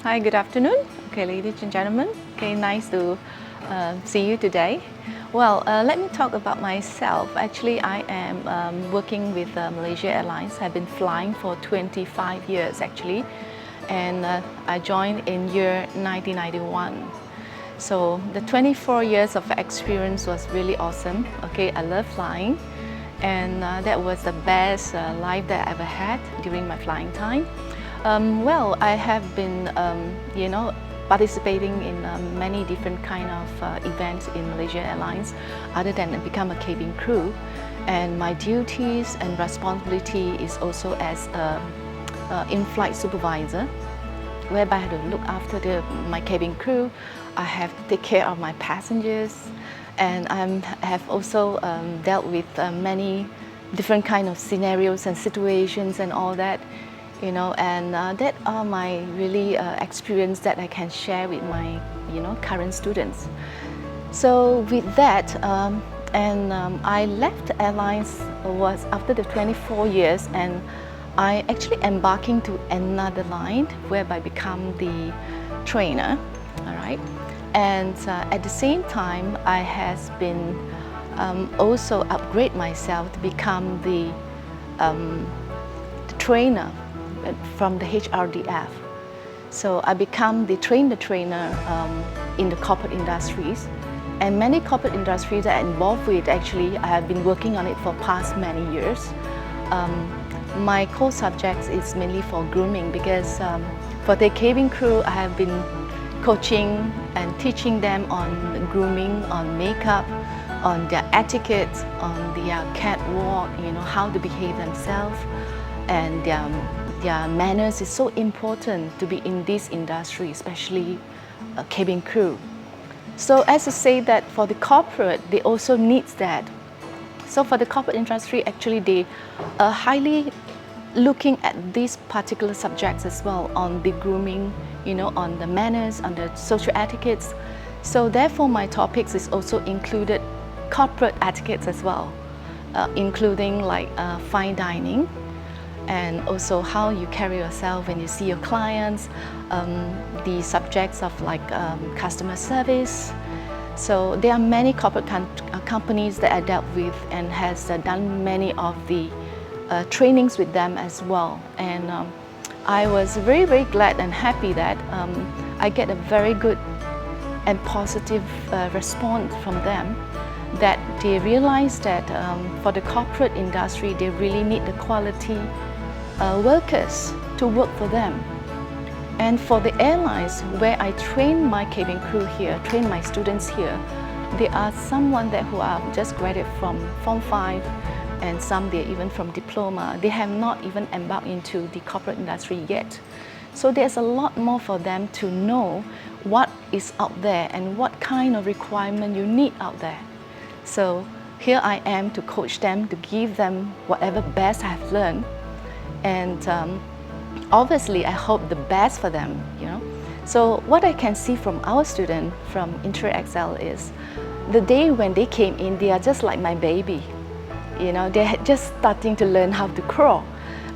Hi, good afternoon. Okay, ladies and gentlemen. Okay, nice to see you today. Well, let me talk about myself. Actually, I am working with Malaysia Airlines. I've been flying for 25 years actually, and I joined in year 1991. So the 24 years of experience was really awesome. Okay, I love flying, and that was the best life that I ever had during my flying time. Well, I have been, participating in many different kind of events in Malaysia Airlines, other than become a cabin crew. And my duties and responsibility is also as a in-flight supervisor, whereby I have to look after my cabin crew. I have to take care of my passengers, and I have also dealt with many different kind of scenarios and situations and all that. And that are my really experience that I can share with my current students. So with that, I left airlines was after the 24 years, and I actually embarking to another line whereby I become the trainer. All right, and at the same time I has been also upgrade myself to become the trainer from the HRDF. So I become the trainer in the corporate industries, and many corporate industries that I'm involved with. Actually, I have been working on it for past many years. My core subjects is mainly for grooming, because for the cabin crew I have been coaching and teaching them on grooming, on makeup, on their etiquette, on their catwalk, how to behave themselves, and their manners is so important to be in this industry, especially a cabin crew. So as I say that for the corporate, they also need that. So for the corporate industry, actually they are highly looking at these particular subjects as well, on the grooming, on the manners, on the social etiquettes. So therefore my topics is also included corporate etiquettes as well, including like fine dining, and also how you carry yourself when you see your clients, the subjects of like customer service. So there are many corporate companies that I dealt with and has done many of the trainings with them as well. And I was very, very glad and happy that I get a very good and positive response from them, that they realize that for the corporate industry, they really need the quality workers to work for them. And for the airlines, where I train my cabin crew here, train my students here, they are someone that who are just graduated from Form 5, and some they're even from diploma. They have not even embarked into the corporate industry yet. So there's a lot more for them to know what is out there and what kind of requirement you need out there. So here I am to coach them, to give them whatever best I have learned. And obviously I hope the best for them, So what I can see from our student from Inter Excel is the day when they came in, they are just like my baby. They're just starting to learn how to crawl.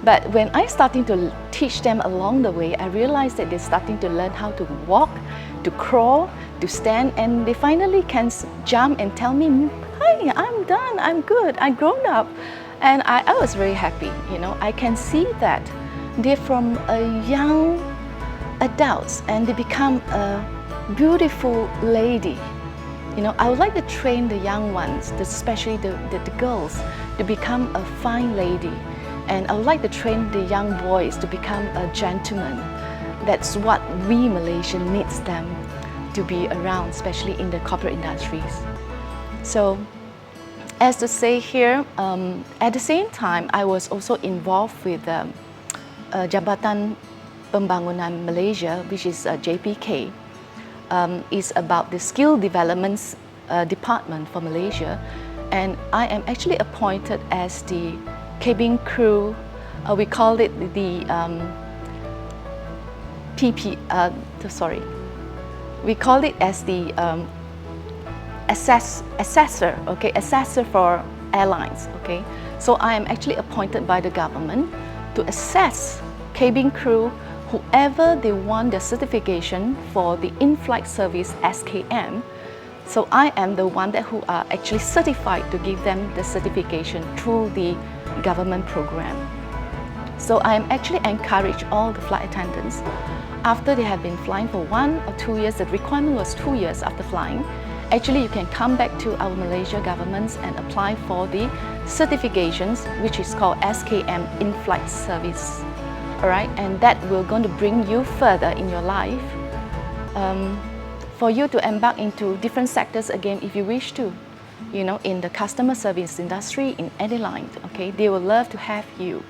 But when I starting to teach them along the way, I realized that they're starting to learn how to walk, to crawl, to stand, and they finally can jump and tell me, "Hi, I'm done, I'm good, I've grown up." And I was very happy, I can see that they're from a young adults and they become a beautiful lady. I would like to train the young ones, especially the girls, to become a fine lady. And I would like to train the young boys to become a gentleman. That's what we Malaysians needs them to be around, especially in the corporate industries. So, as to say here, at the same time, I was also involved with Jabatan Pembangunan Malaysia, which is JPK. Is about the skill development department for Malaysia, and I am actually appointed as the cabin crew. We call it the We call it as the assessor, okay, assessor for airlines, okay. So I am actually appointed by the government to assess cabin crew whoever they want the certification for the in-flight service SKM, so I am the one who are actually certified to give them the certification through the government program. So I am actually encourage all the flight attendants, after they have been flying for 1 or 2 years, the requirement was 2 years after flying, actually you can come back to our Malaysia governments and apply for the certifications, which is called SKM in-flight service. Alright, and that will going to bring you further in your life for you to embark into different sectors again if you wish to. You know, in the customer service industry, in any line, okay, they will love to have you.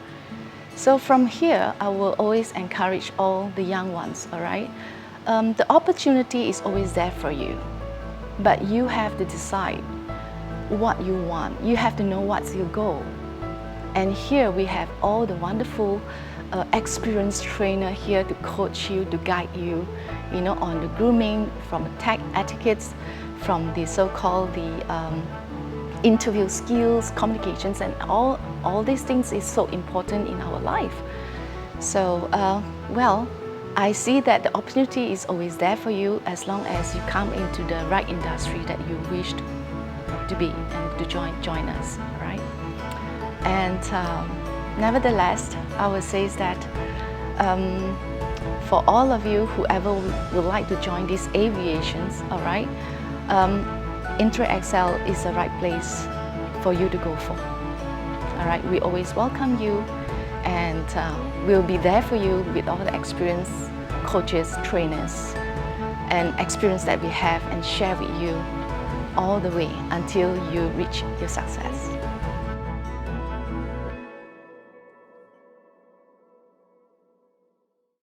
So from here, I will always encourage all the young ones, all right? The opportunity is always there for you, but you have to decide what you want. You have to know what's your goal. And here we have all the wonderful experienced trainer here to coach you, to guide you, you know, on the grooming, from tech etiquettes, from the so-called interview skills, communications, and all these things is so important in our life. So, well, I see that the opportunity is always there for you as long as you come into the right industry that you wish to be and to join us, right? And nevertheless, I would say is that for all of you, whoever would like to join these aviations, all right, Inter Excel is the right place for you to go for. All right, we always welcome you, and we'll be there for you with all the experience, coaches, trainers, and experience that we have and share with you all the way until you reach your success.